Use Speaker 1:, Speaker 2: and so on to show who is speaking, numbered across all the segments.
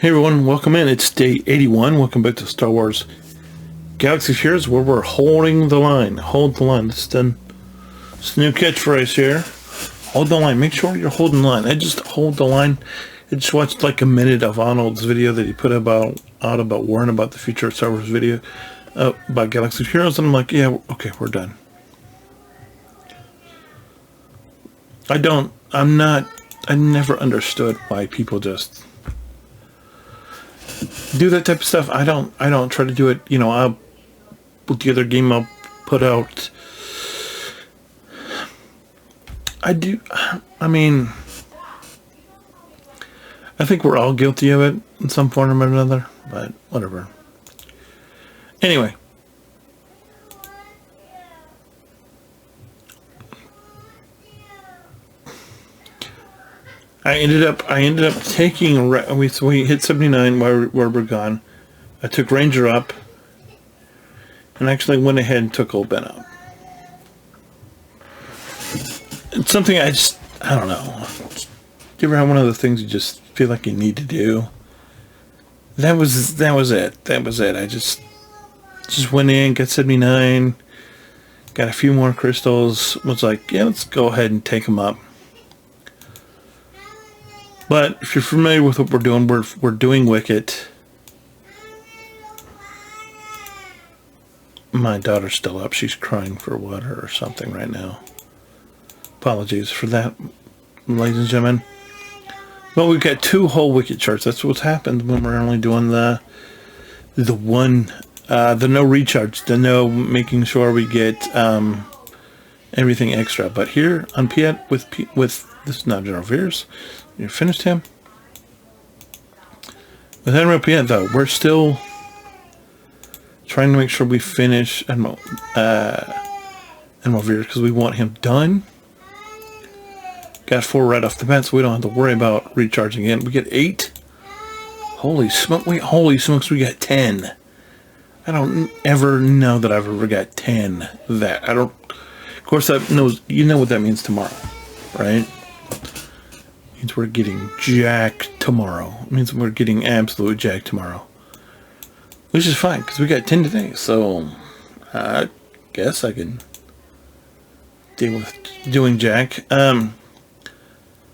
Speaker 1: Hey everyone, welcome in. It's day 81. Welcome back to Star Wars Galaxy of Heroes, where we're holding the line. Hold the line. It's a new catchphrase here. Hold the line. Make sure you're holding the line. I just hold the line. I just watched like a minute of Arnold's video that he put out about worrying about the future of Star Wars video about Galaxy of Heroes, and I'm like, yeah, okay, we're done. I never understood why people just do that type of stuff. I don't try to do it. You know, I'll put the other game I'll put out. I mean, I think we're all guilty of it in some form or another, but whatever. Anyway. I ended up taking, we hit 79 where we're gone. I took Ranger up, and actually went ahead and took Old Ben up. It's something I don't know. Do you ever have one of the things you just feel like you need to do? That was it. I just went in, got 79, got a few more crystals, was like, yeah, let's go ahead and take them up. But if you're familiar with what we're doing, we're doing Wicket. My daughter's still up. She's crying for water or something right now. Apologies for that, ladies and gentlemen. Well, we've got 2 whole Wicket charts. That's what's happened when we're only doing the no recharge, the no making sure we get everything extra. But here on Piet with this is not General Veers. You finished him. With Admiral Piet, though, we're still trying to make sure we finish Admiral Veers because we want him done. Got 4 right off the bat, so we don't have to worry about recharging it. We get 8. Holy smokes, we got 10. I don't ever know that I've ever got 10. That I don't. Of course, you know what that means tomorrow, right? Means we're getting jacked tomorrow. It means we're getting absolute jacked tomorrow, which is fine because we got 10 today. So I guess I can deal with doing jack.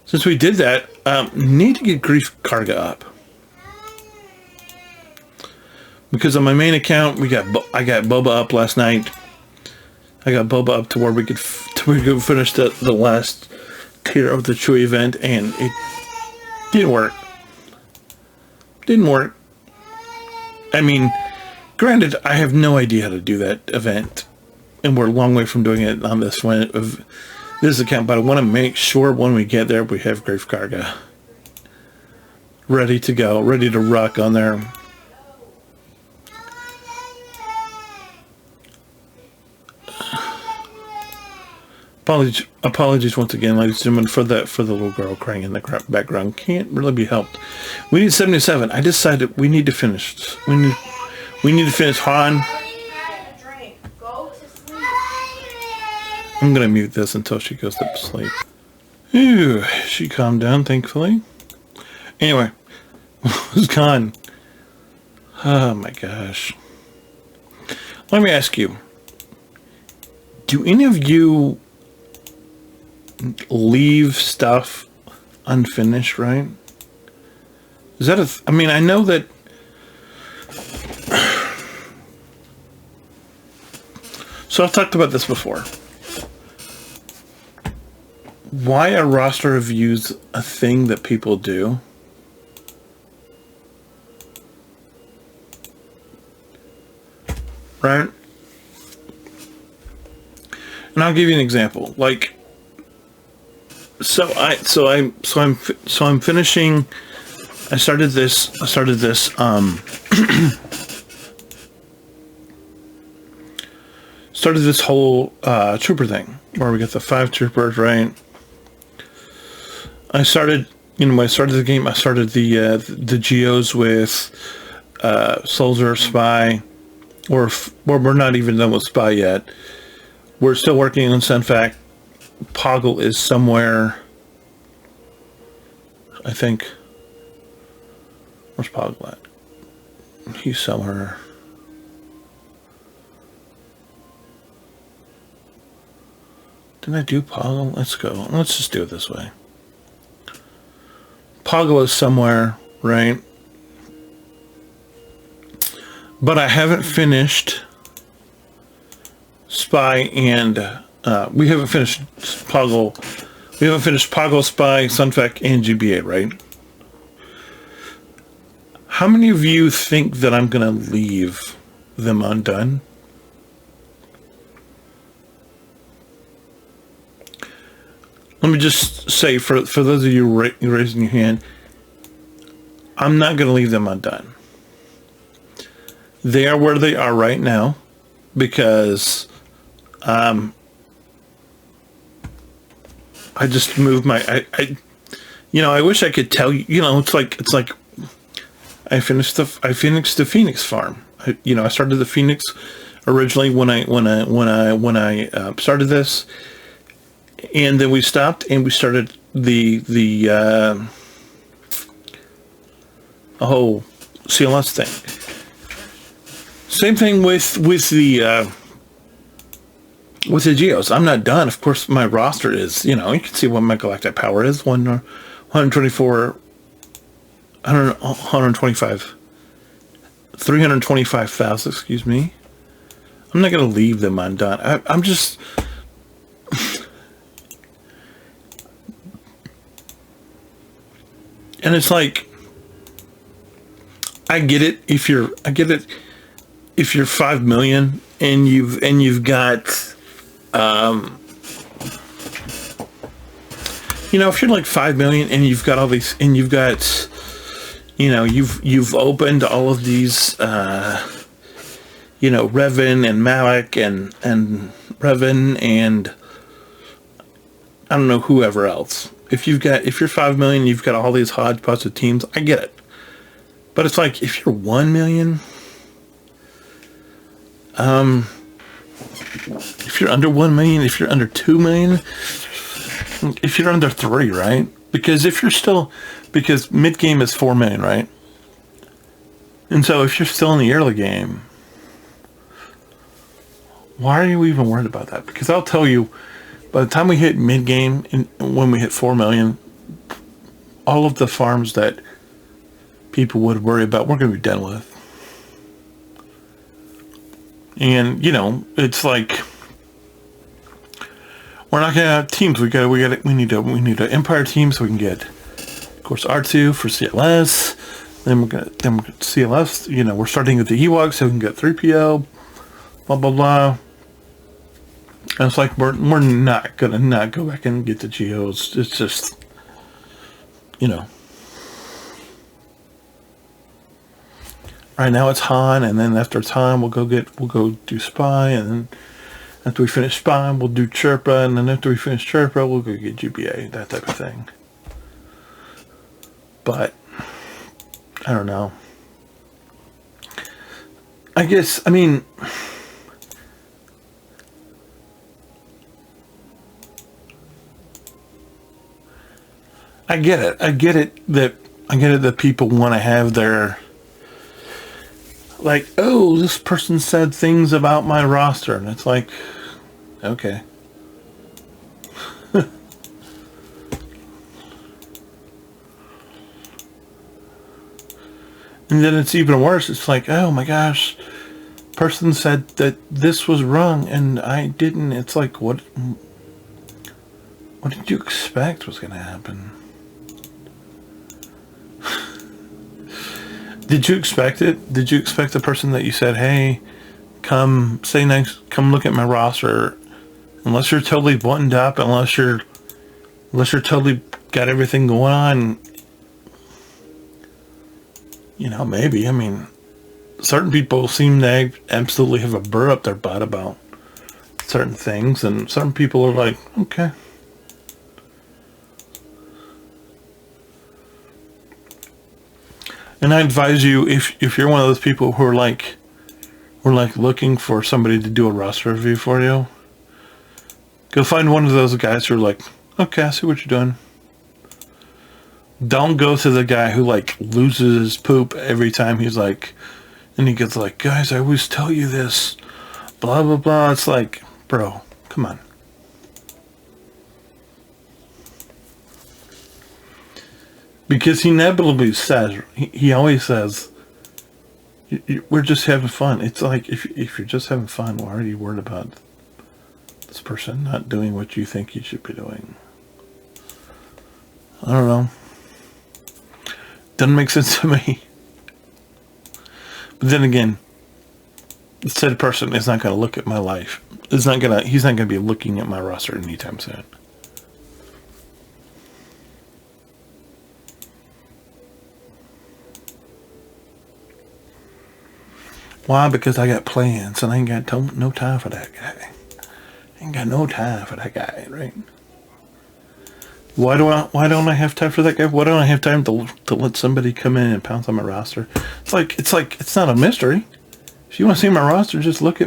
Speaker 1: Since we did that, need to get Grief Karga up because on my main account I got Boba up last night. I got Boba up to where we could finish the last tier of the Chewie event, and it didn't work. I mean, granted, I have no idea how to do that event, and we're a long way from doing it on this one of this account, but I want to make sure when we get there we have Grief Karga ready to go, ready to rock on there. Apologies once again, ladies and gentlemen, for the little girl crying in the background. Can't really be helped. We need 77. I decided we need to finish. We need to finish Han. I'm gonna mute this until she goes to sleep. Ew, she calmed down, thankfully. Anyway, who's gone? Oh my gosh. Let me ask you. Do any of you leave stuff unfinished, right? Is that I mean, I know that so I've talked about this before. Why a roster reviews a thing that people do? Right? And I'll give you an example. Like, I'm finishing. I started this whole trooper thing where we get the 5 troopers, right? I started the game. I started the GOs with soldier, spy, or we're not even done with spy yet. We're still working on Senfac. Poggle is somewhere, I think, Where's Poggle at? He's somewhere. Didn't I do Poggle? Let's go. Let's just do it this way. Poggle is somewhere, right? But I haven't finished Spy and we haven't finished Poggle. We haven't finished Poggle, Spy, Sunfac, and GBA, right? How many of you think that I'm going to leave them undone? Let me just say, for those of you raising your hand, I'm not going to leave them undone. They are where they are right now because I just moved my I wish I could tell you, it's like I finished the Phoenix farm. I started the Phoenix originally when I started this, and then we stopped and we started the whole CLS thing. Same thing with the geos. I'm not done. Of course, my roster is, you can see what my galactic power is. 124, 125, 325,000, excuse me. I'm not going to leave them undone. I'm just... And it's like, I get it if you're 5 million and you've got, if you're like 5 million and you've got all these, and you've got, you've opened all of these, Revan and Malik and Revan and I don't know, whoever else. If you're 5 million, you've got all these hodgepodge of teams, I get it. But it's like, if you're 1 million, if you're under 1 million, if you're under 2 million, if you're under 3, right? Because because mid game is 4 million, right? And so if you're still in the early game, why are you even worried about that? Because I'll tell you, by the time we hit mid game, when we hit 4 million, all of the farms that people would worry about, we're going to be done with. And it's like, we're not going to have teams. We need an Empire team so we can get, of course, R2 for CLS. Then we're going to CLS. We're starting with the Ewoks so we can get 3PO. Blah blah blah. And it's like we're not gonna not go back and get the geos. It's just, Right now it's Han, and then after it's Han, we'll go do Spy, and then after we finish Spy, we'll do Chirpa, and then after we finish Chirpa, we'll go get GBA, that type of thing. But I don't know. I guess, I get it. I get it that people want to have their, like, oh, this person said things about my roster, and it's like, okay. And then it's even worse. It's like, oh my gosh, person said that this was wrong and I didn't. It's like, what did you expect was going to happen? Did you expect it? Did you expect the person that you said, hey, come look at my roster, unless you're totally buttoned up, unless you're totally got everything going on, maybe. Certain people seem to absolutely have a burr up their butt about certain things, and certain people are like, okay. And I advise you, if you're one of those people who are like looking for somebody to do a roster review for you, go find one of those guys who are like, okay, I see what you're doing. Don't go to the guy who like loses his poop every time he's like, and he gets like, guys, I always tell you this, blah blah blah. It's like, bro, come on. Because he inevitably says, he always says, we're just having fun. It's like, if you're just having fun, why are you worried about this person not doing what you think you should be doing? I don't know. Doesn't make sense to me. But then again, the said person is not going to look at my life. He's not going to be looking at my roster anytime soon. Why? Because I got plans and I ain't got no time for that guy. I ain't got no time for that guy, right? Why don't I have time for that guy? Why don't I have time to let somebody come in and pounce on my roster? It's not a mystery. If you want to see my roster, just watch the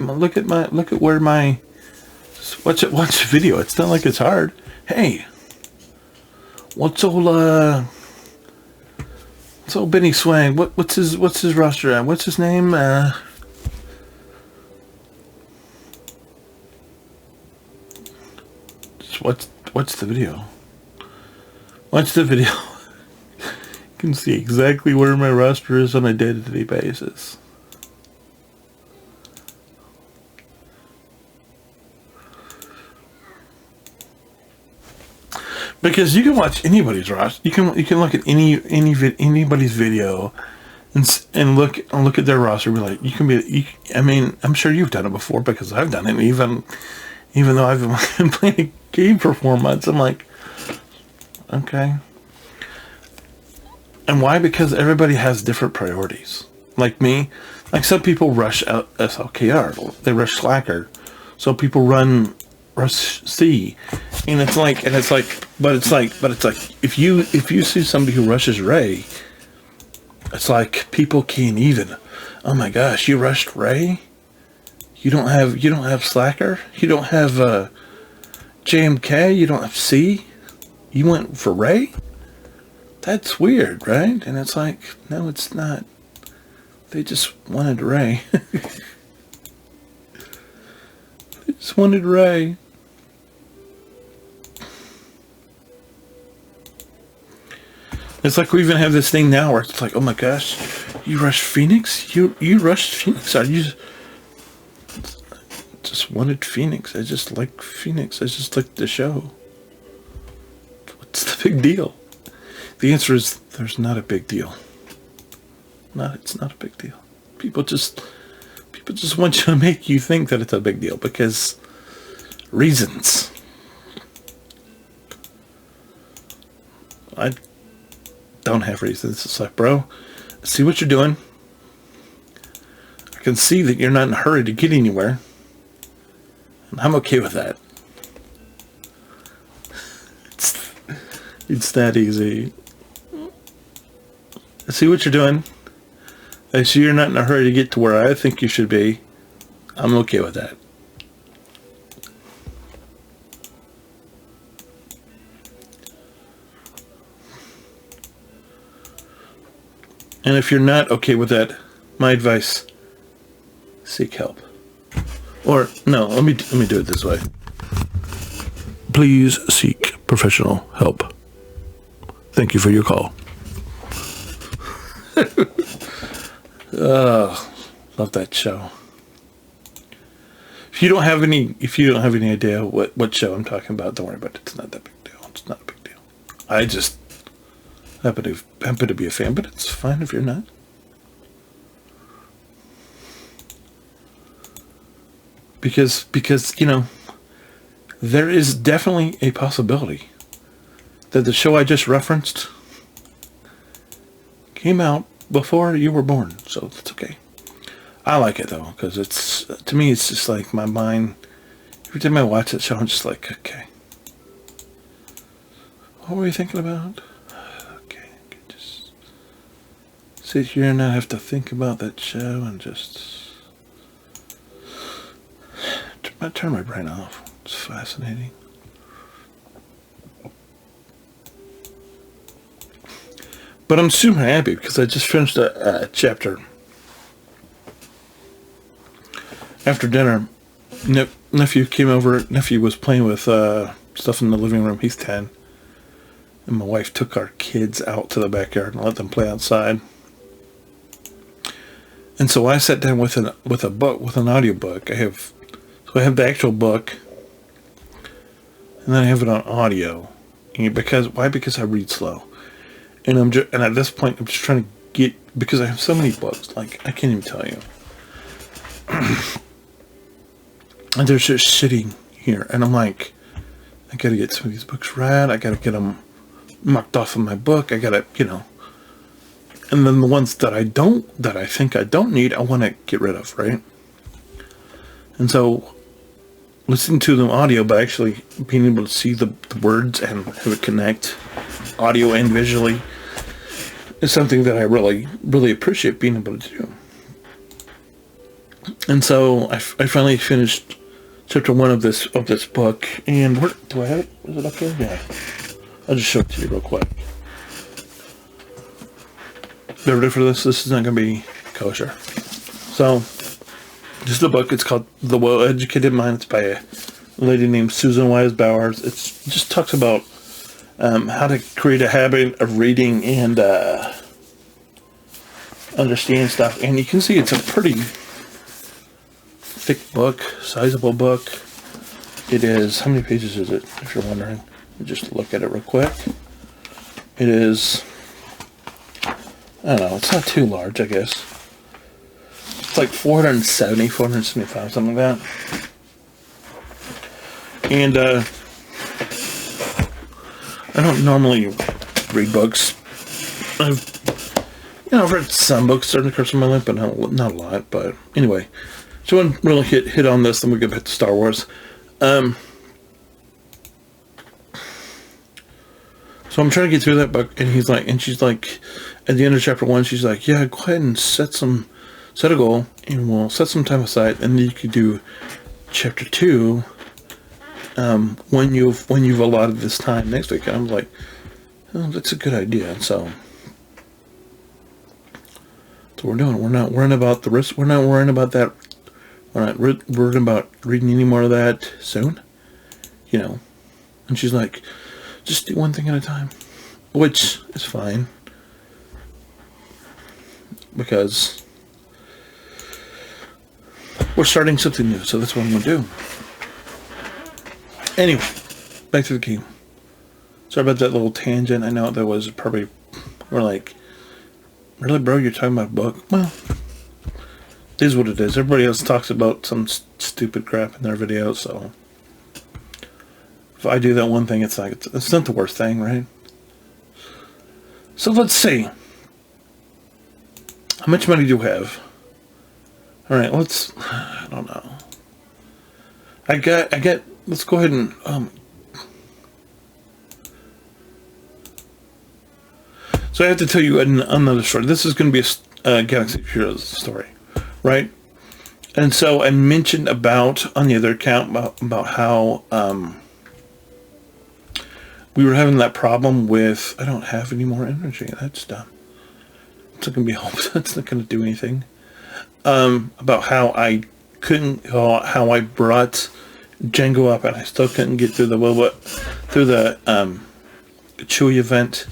Speaker 1: video. It's not like it's hard. Hey, what's old Benny Swag? What's his roster at? What's his name? What's the video? Watch the video. You can see exactly where my roster is on a day-to-day basis. Because you can watch anybody's roster. You can look at anybody's video and look at their roster. And be like, I mean, I'm sure you've done it before because I've done it. Even though I've been playing a game for 4 months, I'm like, okay. And why? Because everybody has different priorities. Like me, like some people rush out SLKR, they rush Slacker. Some people rush C, but it's like if you see somebody who rushes Ray, it's like people can't even. Oh my gosh, you rushed Ray. You don't have Slacker. You don't have JMK. You don't have C. You went for Ray? That's weird, right? And it's like, no, it's not. They just wanted Ray. They just wanted Ray. It's like we even have this thing now where it's like, oh my gosh, you rushed Phoenix? You rushed Phoenix? Are you just wanted Phoenix? I just like Phoenix. I just like the show. What's the big deal? The answer is there's not a big deal. It's not a big deal. People just want you to make you think that it's a big deal because reasons. I don't have reasons. It's like, bro, I see what you're doing. I can see that you're not in a hurry to get anywhere. And I'm okay with that. It's that easy. I see what you're doing. I see you're not in a hurry to get to where I think you should be. I'm okay with that. And if you're not okay with that, my advice, seek help. Or, no, let me do it this way. Please seek professional help. Thank you for your call. Love that show. If you don't have any idea what show I'm talking about, don't worry about it. It's not that big deal. It's not a big deal. I just happen to be a fan, but it's fine if you're not. Because there is definitely a possibility that the show I just referenced came out before you were born, so it's okay. I like it though, because to me it's just like my mind. Every time I watch that show, I'm just like, okay, what were you thinking about? Okay, I can just sit here and not have to think about that show and just turn my brain off. It's fascinating. But I'm super happy because I just finished a chapter. After dinner, nephew came over. Nephew was playing with stuff in the living room. He's 10. And my wife took our kids out to the backyard and let them play outside. And so I sat down with a book, with an audiobook. I have the actual book, and then I have it on audio. And why? Because I read slow. And and at this point I'm just trying to get, because I have so many books, like I can't even tell you. And they're just sitting here, and I'm like, I gotta get some of these books read. I gotta get them marked off of my book. I gotta, and then the ones that I think I don't need, I want to get rid of, right? And so listening to them audio, but actually being able to see the words and have it connect audio and visually is something that I really, really appreciate being able to do. And so I finally finished chapter 1 of this book, and where do I have it? Is it up there? Yeah. I'll just show it to you real quick. They're ready for this? This is not going to be kosher. So, this is a book. It's called The Well-Educated Mind. It's by a lady named Susan Wise Bowers. It just talks about how to create a habit of reading and understand stuff. And you can see it's a pretty thick book, sizable book. It is, how many pages is it, if you're wondering? Just look at it real quick. It is, I don't know, it's not too large, I guess. It's like 475, something like that. And I don't normally read books. I've read some books during the course of my life, but not a lot. But anyway, so I want to really hit on this, then we get back to Star Wars. So I'm trying to get through that book, and she's like, at the end of chapter 1, she's like, yeah, go ahead and set a goal, and we'll set some time aside, and then you could do chapter 2 when you've allotted this time next week. And I'm like, oh, that's a good idea. And so we're doing. We're not worrying about the risk. We're not worrying about that. We're not worrying about reading any more of that soon. And she's like, just do one thing at a time, which is fine, because we're starting something new, so that's what I'm going to do. Anyway, back to the game. Sorry about that little tangent. I know that was probably, we're like, really, bro, you're talking about a book? Well, it is what it is. Everybody else talks about some stupid crap in their videos, so if I do that one thing, it's not the worst thing, right? So let's see. How much money do you have? All right, I don't know. Let's go ahead and, so I have to tell you another story. This is going to be a Galaxy of Heroes story, right? And so I mentioned on the other account about how, we were having that problem with, I don't have any more energy. That's dumb. It's not going to be helpful. It's not going to do anything. About how I brought Django up and I still couldn't get through the Chewie event.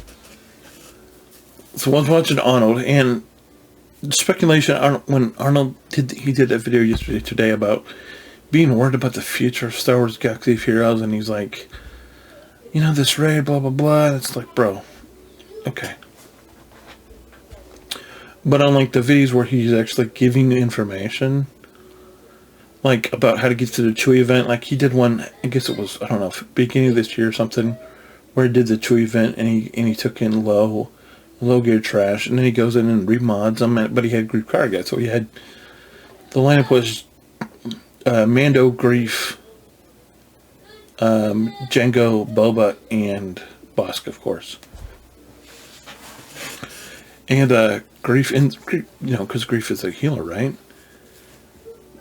Speaker 1: So I was watching Arnold, and speculation, when Arnold did that video today about being worried about the future of Star Wars Galaxy of Heroes, and he's like, this raid, blah, blah, blah. It's like, bro, okay. But unlike the videos where he's actually giving the information, like about how to get to the Chewie event, like he did one, I guess it was, I don't know, beginning of this year or something, where he did the Chewie event, and he took in low gear trash, and then he goes in and remods them, but he had Grief Karga, so he had, the lineup was Mando, Grief, Django, Boba, and Bosk, of course. And Grief, because Grief is a healer, right?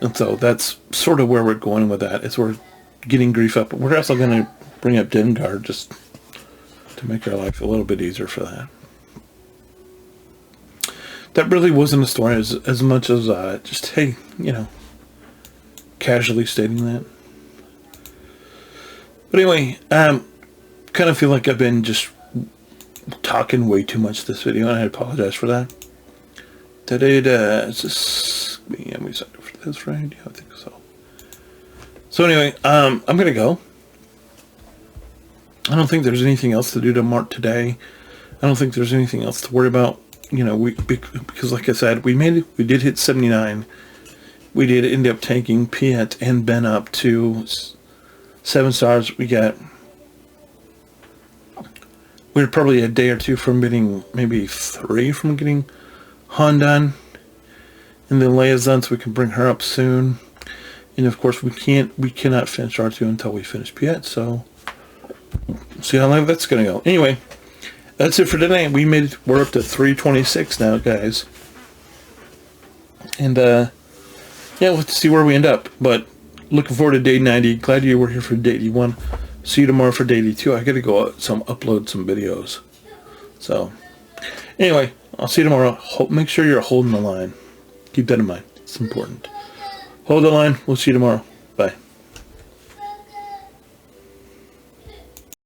Speaker 1: And so that's sort of where we're going with that. Is we're getting Grief up. We're also going to bring up Dengar just to make our life a little bit easier for that. that really wasn't a story as much as just, hey, you know, casually stating that. But anyway, kind of feel like I've been just talking way too much this video, and I apologize for that. Today, is this, yeah, we signed up for this, right? Yeah, I think so. So anyway, I'm going to go. I don't think there's anything else to do today. I don't think there's anything else to worry about. You know, because like I said, we did hit 79. We did end up taking Piet and Ben up to 7 stars. We're probably a day or two from getting, maybe 3 from getting Han done. And then Leia's done, so we can bring her up soon. And of course, we cannot finish R2 until we finish Piet, so see how long that's going to go. Anyway, that's it for today. We're up to 326 now, guys. And yeah, let's see where we end up. But looking forward to day 90. Glad you were here for day 81. See you tomorrow for day 82. I got to go upload some videos. So anyway, I'll see you tomorrow. Make sure you're holding the line. Keep that in mind. It's important. Hold the line. We'll see you tomorrow.